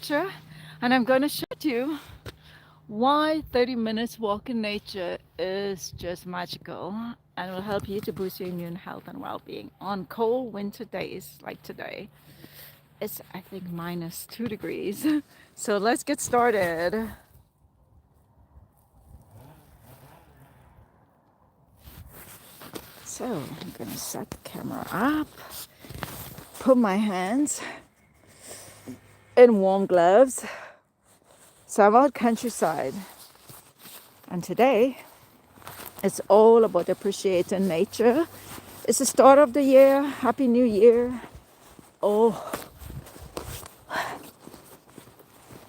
nature, and I'm going to show you why 30 minutes walk in nature is just magical and will help you to boost your immune health and well-being on cold winter days like today. It's, I think, -2 degrees. So let's get started. So I'm going to set the camera up, put my hands in warm gloves. So I'm out countryside, and today it's all about appreciating nature. It's the start of the year. Happy New Year. Oh,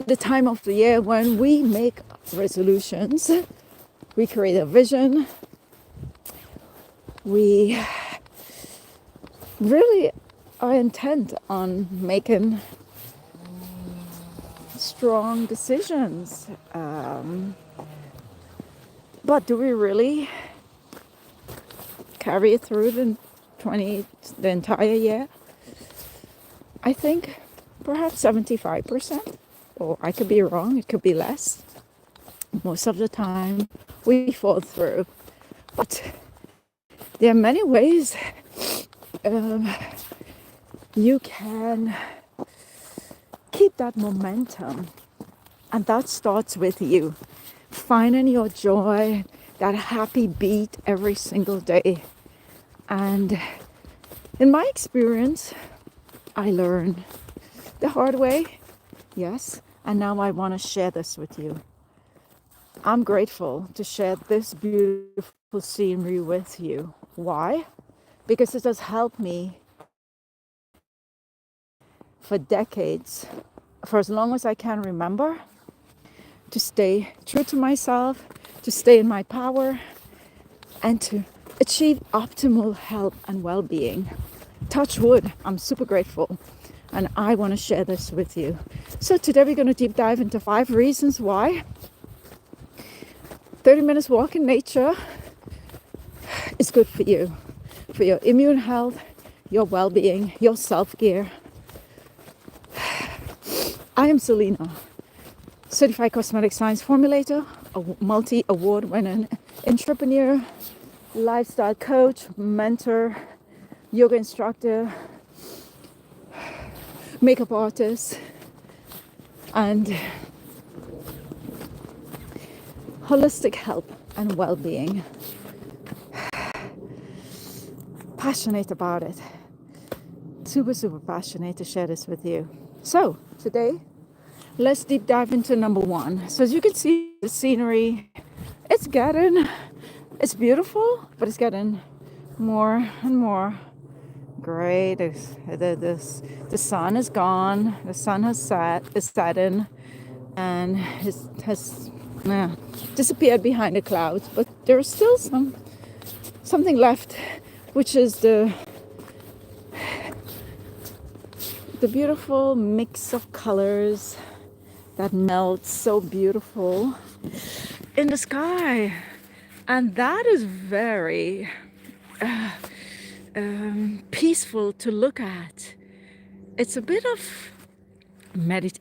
the time of the year when we make resolutions, we create a vision, we really are intent on making strong decisions. But do we really carry it through the entire year? I think perhaps 75%, or I could be wrong, it could be less. Most of the time we fall through. But there are many ways you can keep that momentum, and that starts with you finding your joy, that happy beat every single day. And in my experience, I learned the hard way, yes, and now I want to share this with you. I'm grateful to share this beautiful scenery with you. Why? Because it has helped me for decades, for as long as I can remember, to stay true to myself, to stay in my power, and to achieve optimal health and well-being. Touch wood, I'm super grateful, and I want to share this with you. So today we're going to deep dive into 5 reasons why 30 minutes walk in nature is good for you, for your immune health, your well-being, your self-care. I am Selena, certified cosmetic science formulator, a multi-award winning entrepreneur, lifestyle coach, mentor, yoga instructor, makeup artist, and holistic health and well-being. Passionate about it. Super passionate to share this with you. So today, let's deep dive into number 1. So as you can see, the scenery, it's beautiful, but it's getting more and more gray. The sun is gone. The sun is setting, and has disappeared behind the clouds. But there's still something left, which is the beautiful mix of colors that melts so beautiful in the sky. And that is very peaceful to look at. It's a bit of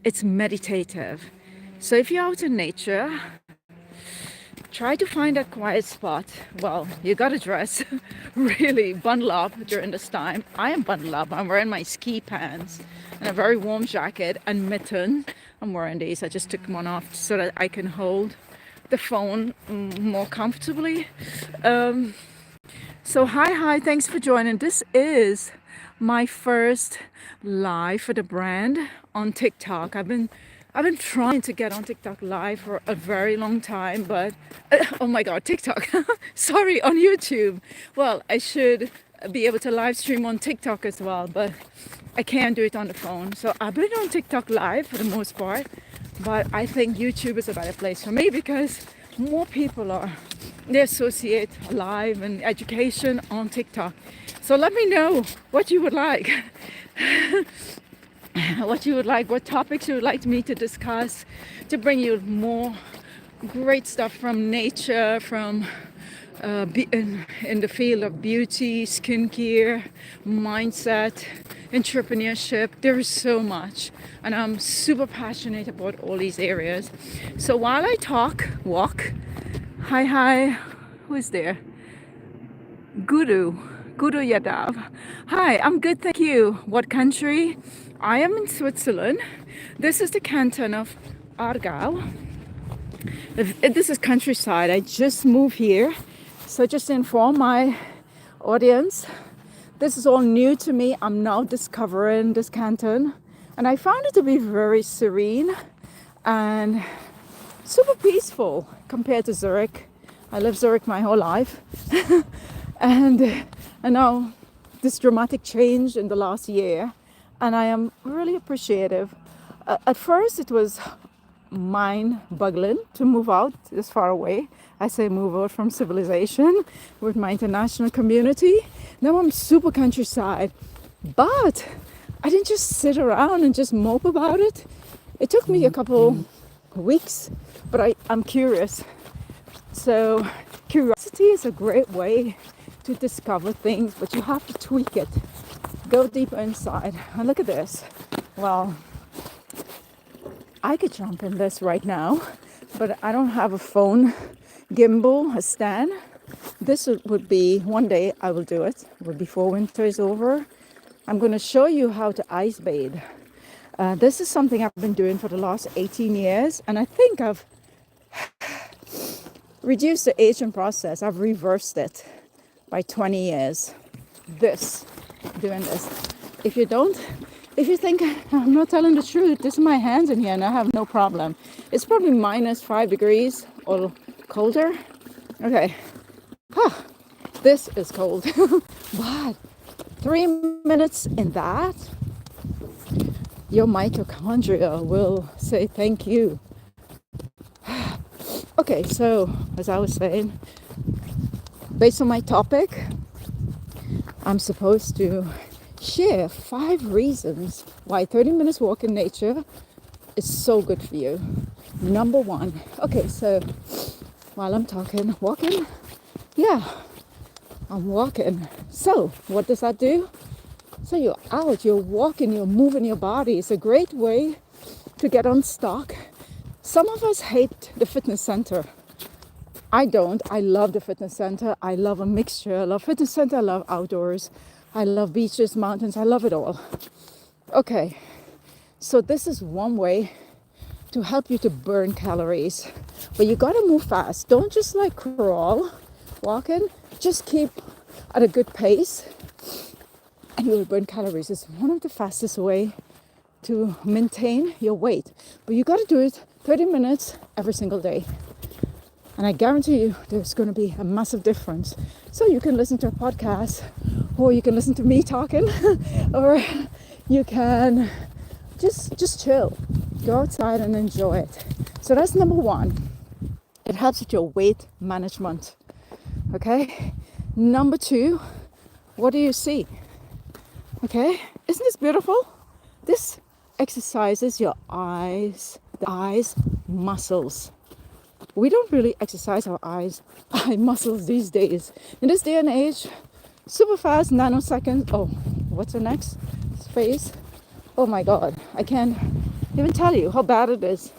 it's meditative. So if you're out in nature, try to find a quiet spot. Well, you gotta dress really bundle up during this time. I am bundled up. I'm wearing my ski pants and a very warm jacket and mitten. I'm wearing these. I just took one off so that I can hold the phone more comfortably. So hi, thanks for joining. This is my first live for the brand on TikTok. I've been trying to get on TikTok live for a very long time, but oh my god, TikTok. Sorry, on YouTube. Well, I should be able to live stream on TikTok as well, but I can't do it on the phone. So I've been on TikTok live for the most part, but I think YouTube is a better place for me because more people they associate live and education on TikTok. So let me know what you would like. What topics you would like me to discuss, to bring you more great stuff from nature, from in the field of beauty, skincare, mindset, entrepreneurship. There is so much, and I'm super passionate about all these areas. So while I walk, hi, who is there? Guru Yadav. Hi, I'm good, thank you. What country? I am in Switzerland. This is the canton of Aargau. This is countryside. I just moved here. So just to inform my audience, this is all new to me. I'm now discovering this canton. And I found it to be very serene and super peaceful compared to Zurich. I lived Zurich my whole life. And now this dramatic change in the last year. And I am really appreciative. At first it was mind-boggling to move out this far away. I say move out from civilization with my international community. Now I'm super countryside. But I didn't just sit around and just mope about it. It took me a couple weeks, but I'm curious. So curiosity is a great way to discover things, but you have to tweak it. Go deeper inside. And look at this. Well, I could jump in this right now, but I don't have a phone gimbal, a stand. This would be, one day I will do it, but before winter is over. I'm going to show you how to ice bathe. This is something I've been doing for the last 18 years, and I think I've reduced the aging process. I've reversed it by 20 years. Doing this. If you think I'm not telling the truth, this is my hands in here and I have no problem. It's probably -5 degrees or colder. Okay. This is cold. But 3 minutes in that, your mitochondria will say thank you. Okay, so as I was saying, based on my topic, I'm supposed to share 5 reasons why 30 minutes walk in nature is so good for you. Number 1. Okay, so while I'm walking, yeah, I'm walking. So what does that do? So you're out, you're walking, you're moving your body. It's a great way to get unstuck. Some of us hate the fitness center. I don't. I love the fitness center. I love a mixture. I love fitness center. I love outdoors. I love beaches, mountains. I love it all. Okay. So this is one way to help you to burn calories. But you got to move fast. Don't just like crawl, walking. Just keep at a good pace and you will burn calories. It's one of the fastest way to maintain your weight. But you got to do it 30 minutes every single day. And I guarantee you there's going to be a massive difference. So you can listen to a podcast, or you can listen to me talking, or you can just chill. Go outside and enjoy it. So that's number 1. It helps with your weight management. Okay? Number 2, what do you see? Okay? Isn't this beautiful? This exercises your eyes, the eyes muscles. We don't really exercise our eye muscles these days. In this day and age, super fast, nanoseconds. Oh, what's the next phase? Oh my God, I can't even tell you how bad it is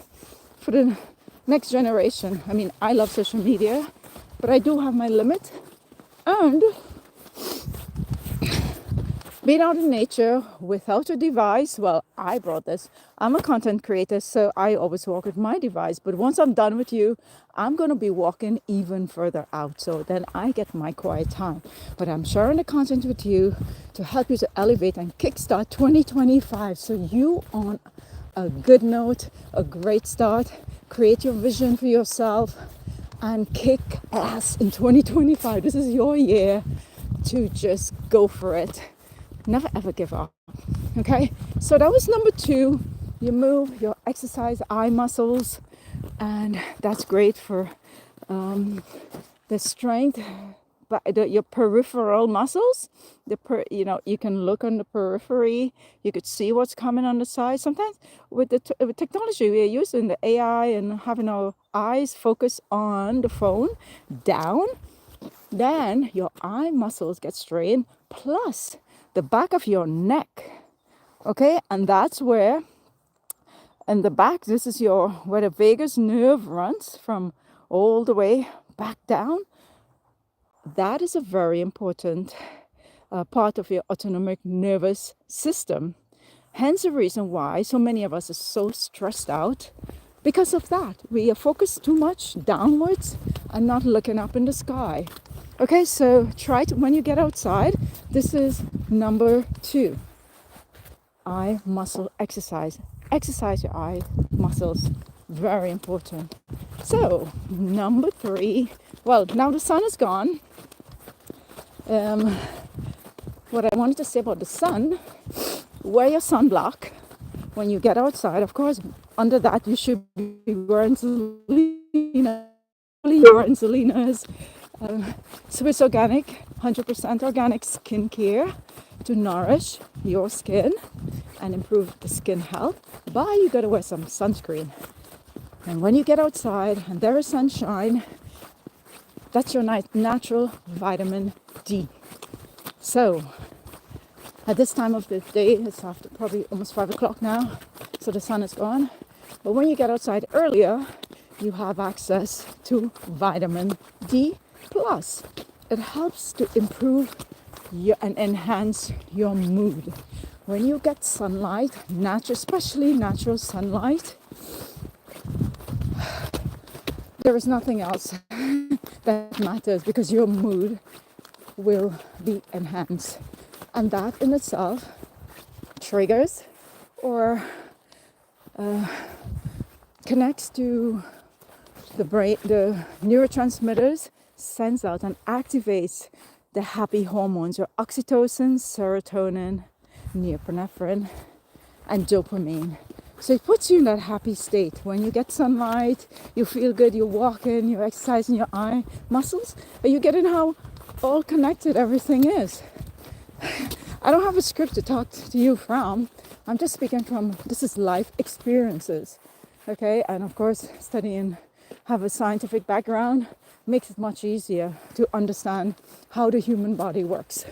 for the next generation. I mean, I love social media, but I do have my limit. And being out in nature without a device, well, I brought this. I'm a content creator, so I always walk with my device. But once I'm done with you, I'm going to be walking even further out. So then I get my quiet time. But I'm sharing the content with you to help you to elevate and kickstart 2025. So you on a good note, a great start. Create your vision for yourself and kick ass in 2025. This is your year to just go for it. Never ever give up. Okay, so that was number 2. You move your exercise eye muscles, and that's great for the strength, but your peripheral muscles. You can look on the periphery. You could see what's coming on the side. Sometimes with the with technology we are using, the AI, and having our eyes focus on the phone down, then your eye muscles get strained. Plus, the back of your neck Okay, and that's where in the back, this is your where the vagus nerve runs from all the way back down. That is a very important part of your autonomic nervous system. Hence the reason why so many of us are so stressed out because of that. We are focused too much downwards and not looking up in the sky. Okay, so try to, when you get outside, this is number 2. Eye muscle exercise. Exercise your eye muscles. Very important. So, number 3. Well, now the sun is gone. What I wanted to say about the sun, wear your sunblock when you get outside. Of course, under that you should be wearing Selena. Wearing Selena's Swiss Organic, 100% organic skincare to nourish your skin and improve the skin health. But you gotta wear some sunscreen. And when you get outside and there is sunshine, that's your natural vitamin D. So at this time of the day, it's after probably almost 5 o'clock now, so the sun is gone. But when you get outside earlier, you have access to vitamin D plus. It helps to improve and enhance your mood. When you get sunlight, especially natural sunlight, there is nothing else that matters because your mood will be enhanced. And that in itself triggers or connects to the brain, the neurotransmitters, sends out and activates the happy hormones, your oxytocin, serotonin, norepinephrine, and dopamine. So it puts you in that happy state. When you get sunlight, you feel good, you're walking, you're exercising your eye muscles, and you're getting how all connected everything is. I don't have a script to talk to you from. I'm just speaking from, this is life experiences. Okay, and of course, studying, have a scientific background makes it much easier to understand how the human body works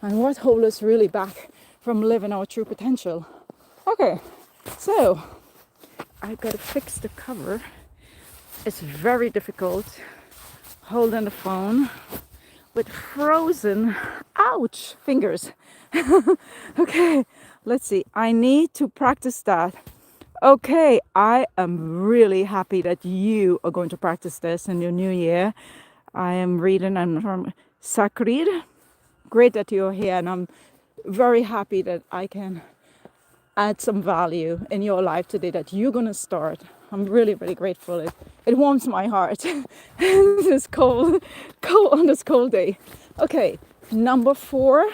and what holds us really back from living our true potential. Okay, so I gotta fix the cover. It's very difficult holding the phone with frozen, ouch, fingers. Okay, let's see. I need to practice that. Okay, I am really happy that you are going to practice this in your new year. I am reading from Sakrid. Great that you're here, and I'm very happy that I can add some value in your life today that you're going to start. I'm really, really grateful. It warms my heart this cold on this cold day. Okay, number 4.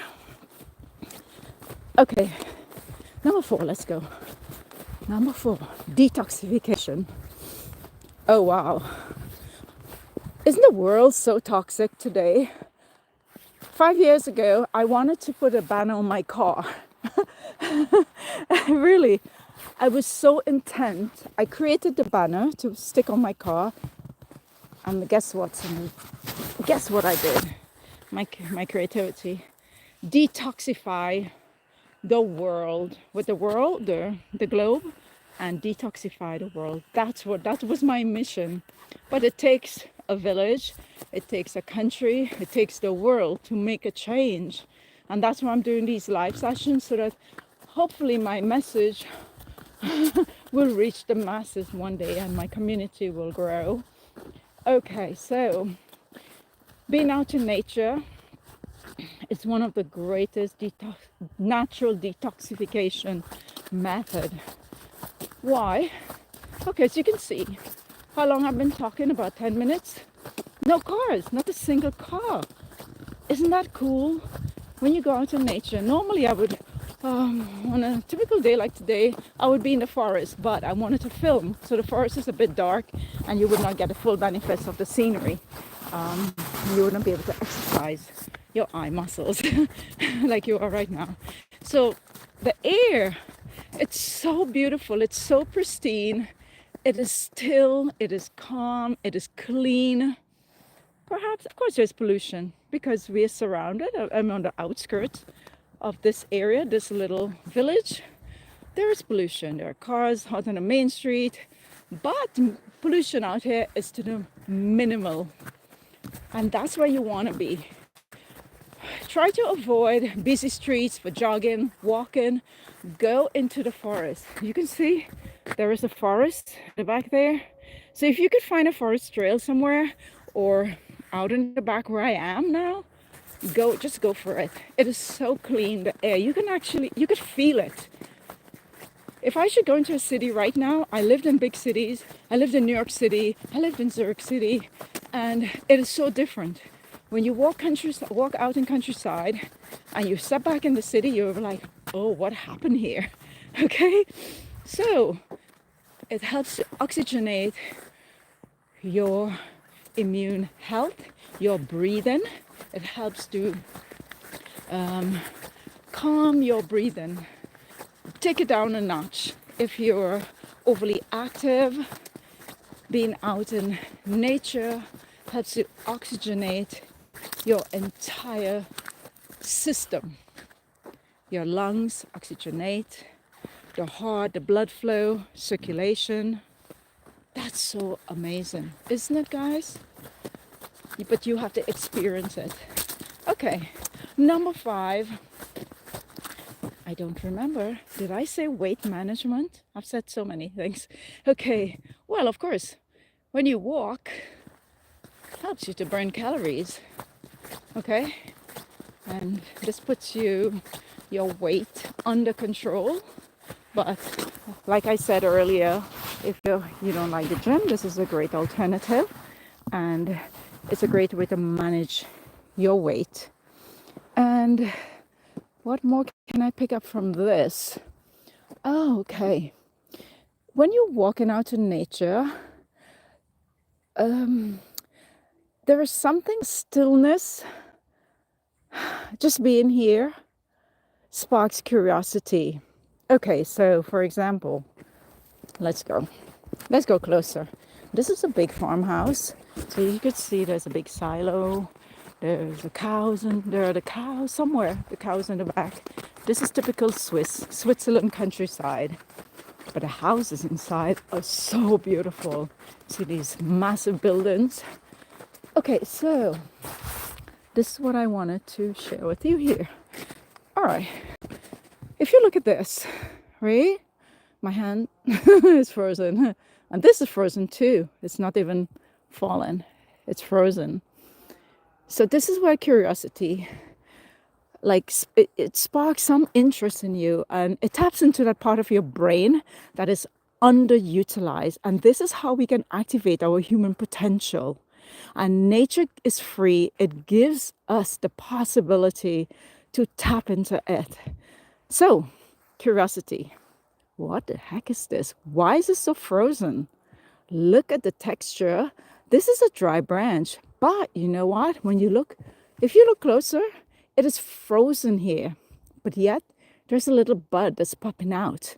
Okay, number 4, let's go. Number 4, detoxification. Oh, wow. Isn't the world so toxic today? 5 years ago, I wanted to put a banner on my car. Really, I was so intent. I created the banner to stick on my car. And guess what I did? My creativity. Detoxify the world with the world, the globe, and detoxify the world. That was my mission. But it takes a village, it takes a country, it takes the world to make a change. And that's why I'm doing these live sessions, so that hopefully my message will reach the masses one day and my community will grow. Okay, so being out in nature is one of the greatest natural detoxification method. Why? Okay, so you can see how long I've been talking, about 10 minutes. No cars, not a single car. Isn't that cool? When you go out in nature, normally I would, on a typical day like today, I would be in the forest, but I wanted to film. So the forest is a bit dark and you would not get the full benefits of the scenery. You wouldn't be able to exercise your eye muscles like you are right now. So the air, it's so beautiful, it's so pristine, it is still, it is calm, it is clean. Perhaps, of course, there's pollution because we are surrounded. I'm on the outskirts, of this area, this little village, there is pollution. There are cars out on the main street, but pollution out here is to the minimal. And that's where you want to be. Try to avoid busy streets for jogging, walking. Go into the forest. You can see there is a forest at the back there. So if you could find a forest trail somewhere or out in the back where I am now, just go for it. It is so clean, the air. You could feel it. If I should go into a city right now, I lived in big cities. I lived in New York City. I lived in Zurich City. And it is so different. When you walk out in countryside and you step back in the city, you're like, oh, what happened here? Okay? So it helps to oxygenate your immune health, your breathing. It helps to calm your breathing. Take it down a notch. If you're overly active, being out in nature helps to oxygenate your entire system. Your lungs oxygenate, the heart, the blood flow, circulation. That's so amazing, isn't it, guys? But you have to experience it. Okay, number 5. I don't remember. Did I say weight management? I've said so many things. Okay, well, of course, when you walk, it helps you to burn calories. Okay, and this puts your weight under control. But like I said earlier, if you don't like the gym, this is a great alternative, and it's a great way to manage your weight. And what more can I pick up from this? Oh, okay. When you're walking out in nature, there is something stillness. Just being here sparks curiosity. Okay, so for example, let's go closer. This is a big farmhouse, so you could see there's a big silo. There's the cows, and there are the cows somewhere. The cows in the back. This is typical Switzerland countryside, but the houses inside are so beautiful. See these massive buildings. Okay, so this is what I wanted to share with you here. All right, if you look at this, right? My hand is frozen, and this is frozen too. It's not even fallen. It's frozen. So this is where curiosity, like it sparks some interest in you, and it taps into that part of your brain that is underutilized. And this is how we can activate our human potential. And nature is free. It gives us the possibility to tap into it. So, curiosity. What the heck is this? Why is it so frozen? Look at the texture. This is a dry branch. But you know what? If you look closer, it is frozen here. But yet, there's a little bud that's popping out.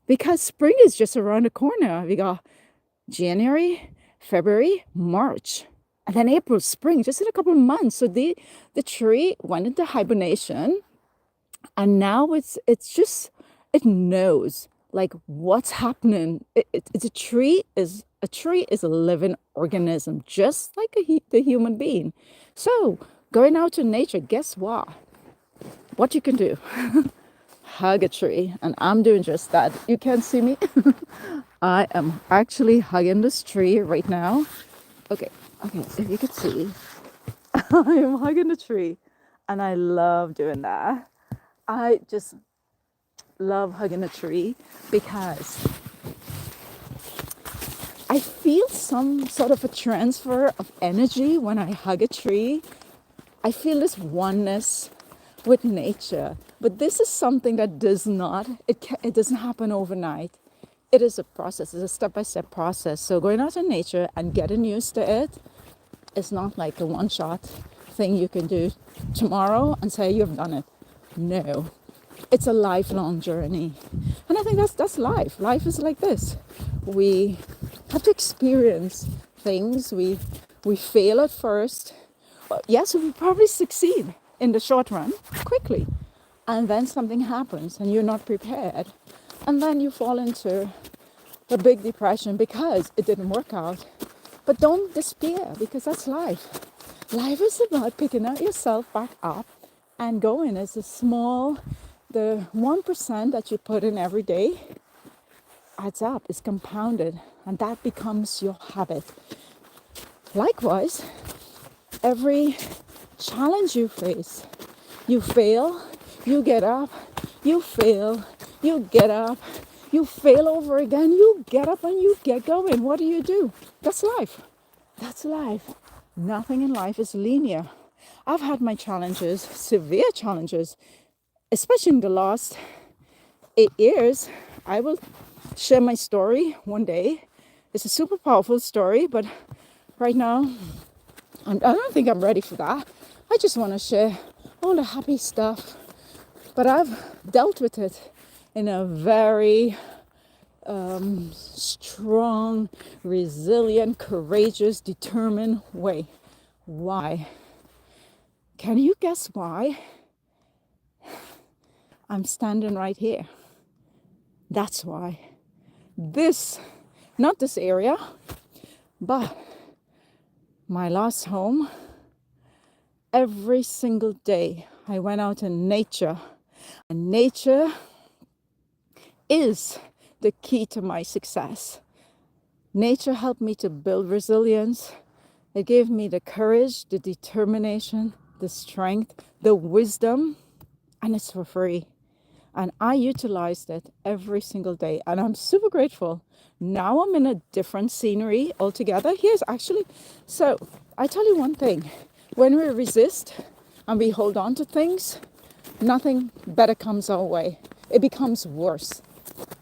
Because spring is just around the corner. We got January, February, March. And then April, spring, just in a couple of months. So the tree went into hibernation. And now it knows like what's happening. A tree is a living organism, just like the human being. So going out to nature, guess what? What you can do? Hug a tree. And I'm doing just that. You can't see me. I am actually hugging this tree right now. Okay, if you could see, I am hugging the tree, and I love doing that. I just love hugging a tree because I feel some sort of a transfer of energy when I hug a tree. I feel this oneness with nature. But this is something that it doesn't happen overnight. It is a process. It's a step-by-step process. So going out in nature and getting used to it is not like a one-shot thing you can do tomorrow and say you've done it. No, it's a lifelong journey. And I think that's life. Life is like this. We have to experience things. We fail at first. Yes, we probably succeed in the short run quickly. and then something happens and you're not prepared, and then you fall into a big depression because it didn't work out. But don't despair, because that's life. Life is about picking out yourself back up and going. It's the 1% that you put in every day adds up, is compounded, and that becomes your habit. Likewise, every challenge you face, you fail, you get up, you fail, you get up, you fail over again, you get up and you get going. What do? That's life. That's life. Nothing in life is linear. I've had my challenges, severe challenges, especially in the last 8 years. I will share my story one day. It's a super powerful story, but right now, I don't think I'm ready for that. I just want to share all the happy stuff. But I've dealt with it in a very strong, resilient, courageous, determined way. Why? Can you guess why? I'm standing right here. That's why. Not this area, but my last home, every single day I went out in nature. And nature is the key to my success. Nature helped me to build resilience. It gave me the courage, the determination, the strength, the wisdom, and it's for free. And I utilized it every single day. And I'm super grateful. Now I'm in a different scenery altogether. So I tell you one thing. When we resist and we hold on to things, nothing better comes our way. It becomes worse.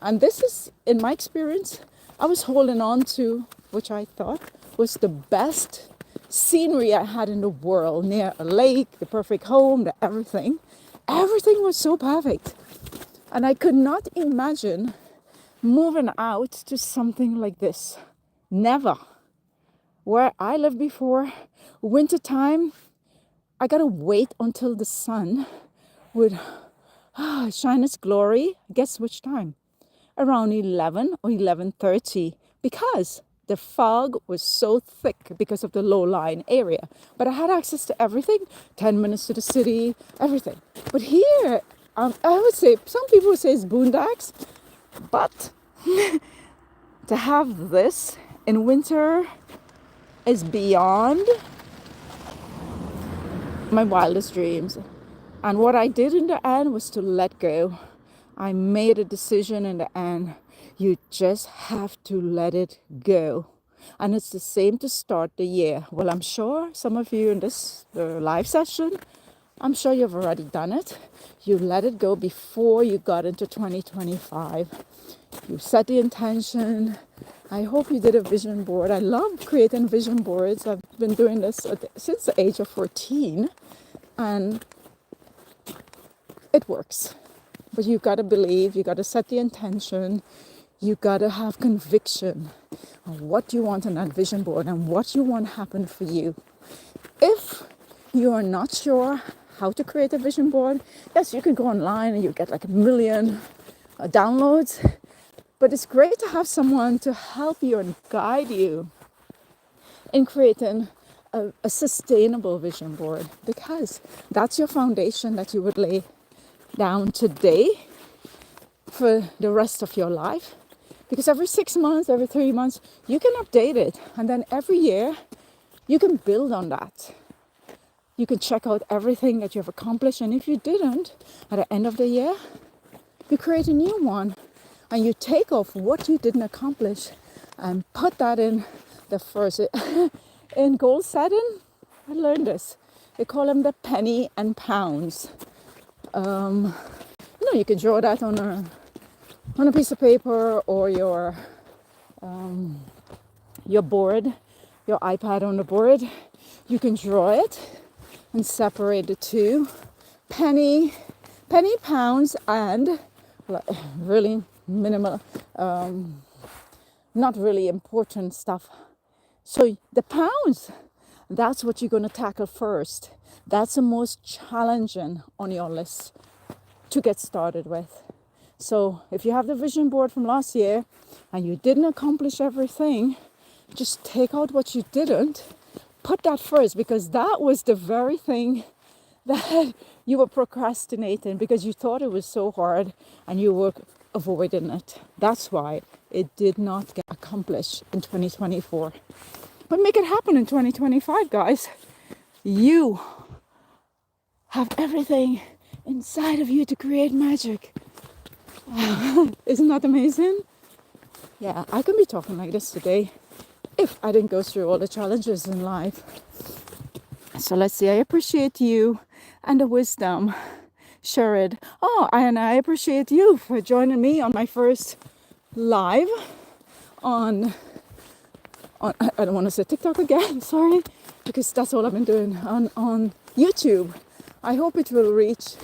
And this is, in my experience, I was holding on to, which I thought was the best scenery I had in the world, near a lake, the perfect home, the everything. Everything was so perfect. And I could not imagine moving out to something like this. Never. Where I lived before, wintertime, I gotta wait until the sun would shine its glory. Guess which time? Around 11 or 11:30, because the fog was so thick because of the low-lying area. But I had access to everything, 10 minutes to the city, everything. But here, I would say, some people would say it's boondocks, but to have this in winter is beyond my wildest dreams. And what I did in the end was to let go. I made a decision in the end. You just have to let it go. And it's the same to start the year. Well, I'm sure some of you in this live session, I'm sure you've already done it. You let it go before you got into 2025. You set the intention. I hope you did a vision board. I love creating vision boards. I've been doing this since the age of 14. And it works. But you got to believe, you got to set the intention, you got to have conviction on what you want on that vision board and what you want to happen for you. If you are not sure how to create a vision board, yes, you can go online and you get like 1 million downloads. But it's great to have someone to help you and guide you in creating a sustainable vision board, because that's your foundation that you would lay down today for the rest of your life. Because every 6 months, every 3 months, you can update it. And then every year, you can build on that. You can check out everything that you've accomplished. And if you didn't, at the end of the year, you create a new one. And you take off what you didn't accomplish and put that in the first. In goal setting, I learned this. They call them the penny and pounds. You can draw that on a piece of paper or your board, your iPad on the board. You can draw it and separate the two. Penny, pounds, and really minimal, not really important stuff. So the pounds, that's what you're going to tackle first. That's the most challenging on your list. to get started with. So if you have the vision board from last year and you didn't accomplish everything, just take out what you didn't, put that first, because that was the very thing that you were procrastinating because you thought it was so hard and you were avoiding it. That's why it did not get accomplished in 2024. But make it happen in 2025, guys. You have everything inside of you to create magic. Isn't that amazing? Yeah, I can be talking like this today if I didn't go through all the challenges in life. So let's see, I appreciate you and the wisdom. Share it. Oh, and I appreciate you for joining me on my first live on I don't want to say TikTok again, sorry, because that's all I've been doing on YouTube. I hope it will reach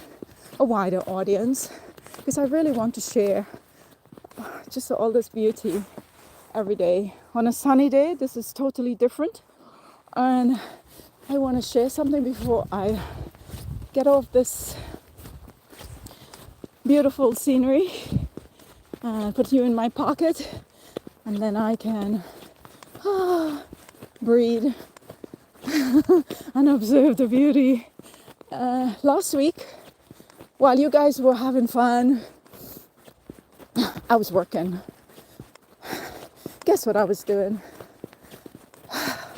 a wider audience because I really want to share just all this beauty every day. On a sunny day, this is totally different, and I want to share something before I get off this beautiful scenery, put you in my pocket, and then I can breathe and observe the beauty. Last week, while you guys were having fun, I was working. Guess what I was doing?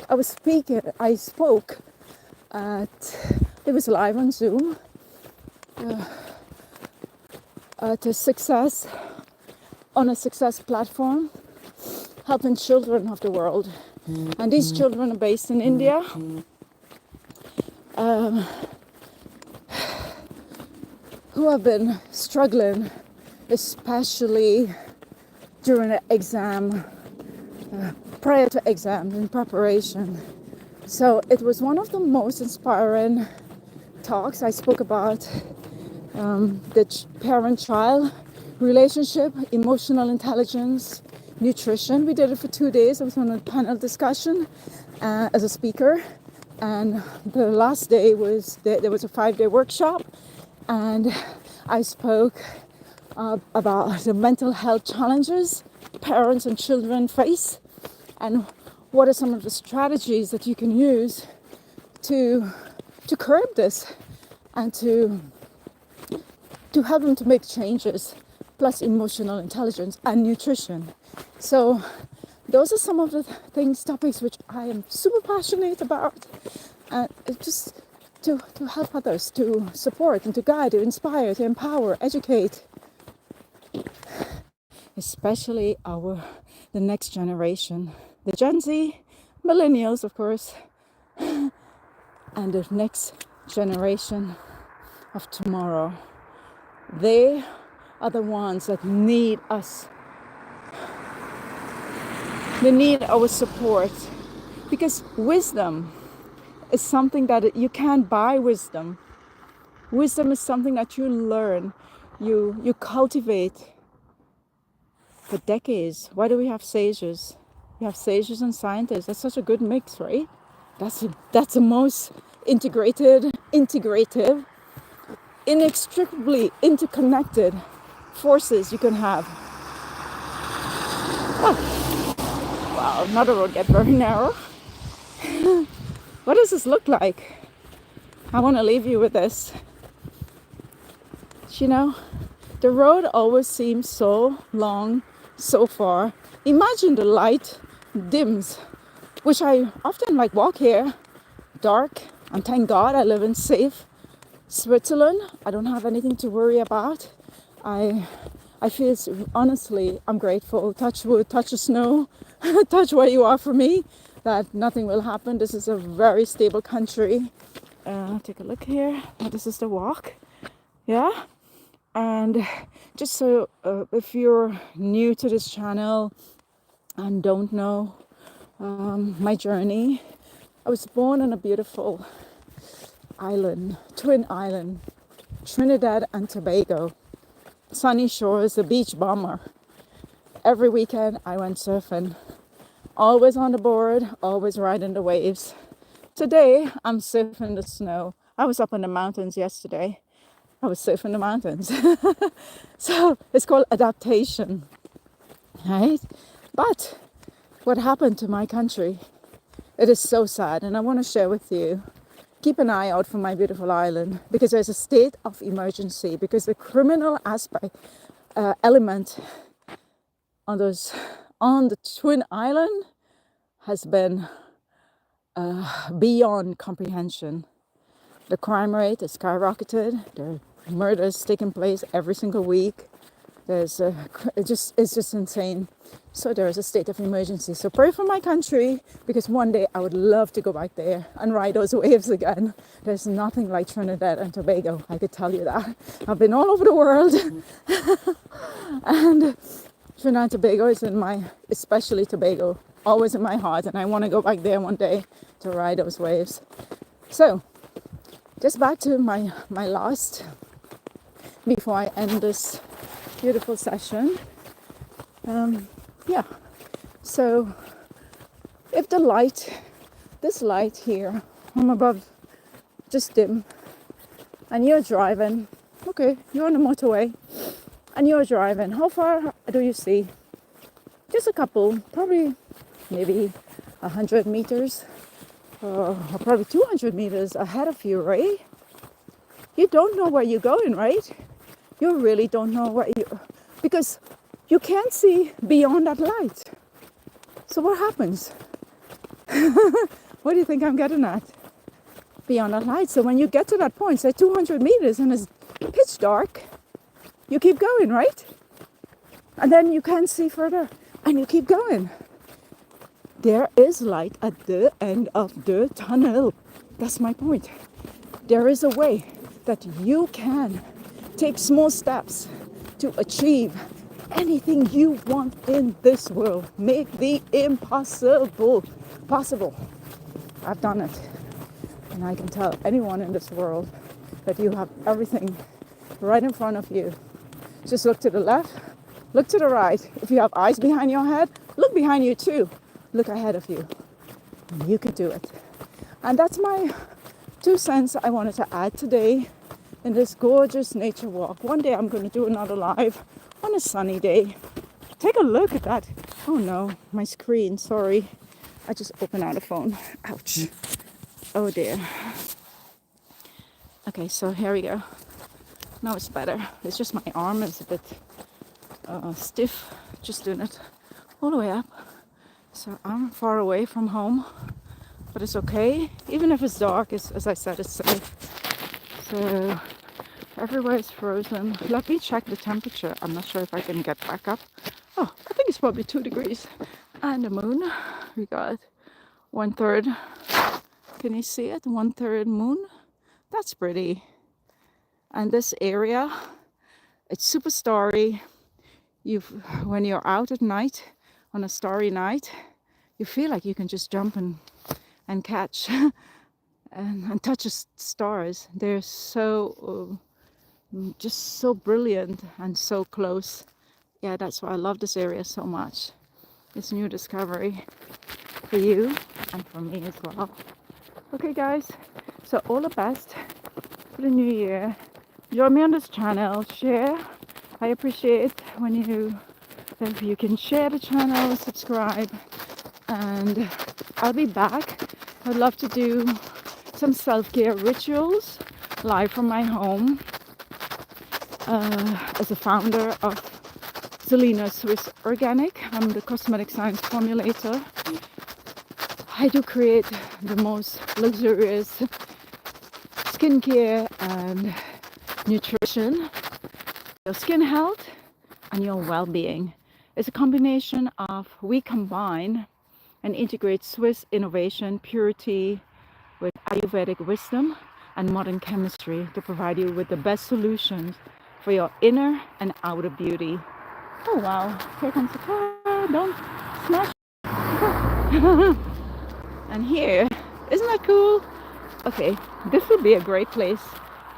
I spoke it was live on Zoom to success, on a success platform, helping children of the world. And these children are based in India. Who have been struggling, especially during the exam, prior to exams in preparation. So it was one of the most inspiring talks. I spoke about the parent-child relationship, emotional intelligence, nutrition. We did it for 2 days. I was on a panel discussion as a speaker. And the last day was, there was a 5-day workshop. And I spoke about the mental health challenges parents and children face, and what are some of the strategies that you can use to curb this and to help them to make changes, plus emotional intelligence and nutrition. So those are some of the topics which I am super passionate about, and just to help others, to support and to guide, to inspire, to empower, educate, especially the next generation, the Gen Z, millennials, of course, and the next generation of tomorrow. They are the ones that need us. They need our support, because wisdom is something that you can't buy. Wisdom is something that you learn, you cultivate for decades. Why do we have sages? We have sages and scientists. That's such a good mix, right? That's the most integrative, inextricably interconnected forces you can have. Oh, wow, another road get very narrow. What does this look like? I want to leave you with this. You know, the road always seems so long, so far. Imagine the light dims, which I often walk here, dark, and thank God I live in safe Switzerland. I don't have anything to worry about. I feel, honestly, I'm grateful. Touch wood, touch the snow, touch where you are for me, that nothing will happen. This is a very stable country. Take a look here. This is the walk. Yeah. And just so if you're new to this channel and don't know my journey, I was born on a beautiful island, twin island, Trinidad and Tobago. Sunny shores, a beach bomber. Every weekend I went surfing, always on the board, always riding the waves. Today I'm surfing the snow. I was up in the mountains yesterday, I was safe in the mountains. So it's called adaptation, right? But what happened to my country, it is so sad, and I want to share with you. Keep an eye out for my beautiful island, because there's a state of emergency, because the criminal aspect element on the Twin Island has been beyond comprehension. The crime rate has skyrocketed. There are murders taking place every single week. It's just insane. So there is a state of emergency. So pray for my country, because one day I would love to go back there and ride those waves again. There's nothing like Trinidad and Tobago, I could tell you that. I've been all over the world, and Trinidad and Tobago is especially Tobago, always in my heart, and I want to go back there one day to ride those waves. So just back to my last, before I end this beautiful session. So if this light here from above just dim, and you're driving, okay, you're on the motorway and you're driving, how far do you see? Just a couple, probably maybe 100 meters or probably 200 meters ahead of you, right? You don't know where you're going, right? You really don't know because you can't see beyond that light. So what happens? What do you think I'm getting at? Beyond that light. So when you get to that point, say 200 meters, and it's pitch dark, you keep going, right? And then you can't see further, and you keep going. There is light at the end of the tunnel. That's my point. There is a way that you can take small steps to achieve anything you want in this world. Make the impossible possible. I've done it. And I can tell anyone in this world that you have everything right in front of you. Just look to the left, look to the right. If you have eyes behind your head, look behind you too. Look ahead of you. You can do it. And that's my 2 cents I wanted to add today in this gorgeous nature walk. One day I'm going to do another live on a sunny day. Take a look at that. Oh no, my screen, sorry. I just opened out a phone. Ouch. Oh dear. Okay, so here we go. Now it's better. It's just my arm is a bit stiff. Just doing it all the way up. So I'm far away from home, but it's okay. Even if it's dark, as I said, it's safe. So everywhere is frozen. Let me check the temperature. I'm not sure if I can get back up. Oh, I think it's probably 2 degrees. And the moon, we got 1/3. Can you see it? 1/3 moon. That's pretty. And this area, it's super starry. When you're out at night, on a starry night, you feel like you can just jump and catch and touch the stars. They're so just so brilliant and so close. Yeah, that's why I love this area so much. It's a new discovery for you and for me as well. Okay guys, so all the best for the new year. Join me on this channel, share. I appreciate if you can share the channel, subscribe, and I'll be back. I'd love to do some self-care rituals live from my home as a founder of Zelina Swiss Organic. I'm the cosmetic science formulator. I do create the most luxurious skincare and nutrition, your skin health and your well-being. It's a combination of, we combine and integrate Swiss innovation, purity with Ayurvedic wisdom and modern chemistry to provide you with the best solutions for your inner and outer beauty. Oh wow, here comes the car, don't smash. And here, isn't that cool? Okay, this would be a great place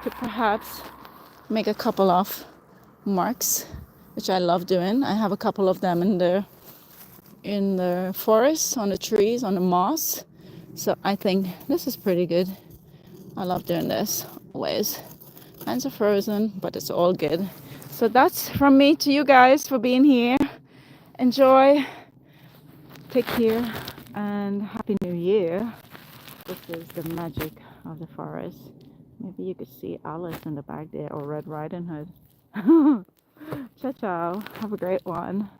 to perhaps make a couple of marks, which I love doing. I have a couple of them in the forest, on the trees, on the moss. So I think this is pretty good. I love doing this always. Hands are frozen, but it's all good. So that's from me to you guys for being here. Enjoy, take care, and Happy New Year. This is the magic of the forest. Maybe you could see Alice in the back there or Red Riding Hood. Ciao, ciao. Have a great one.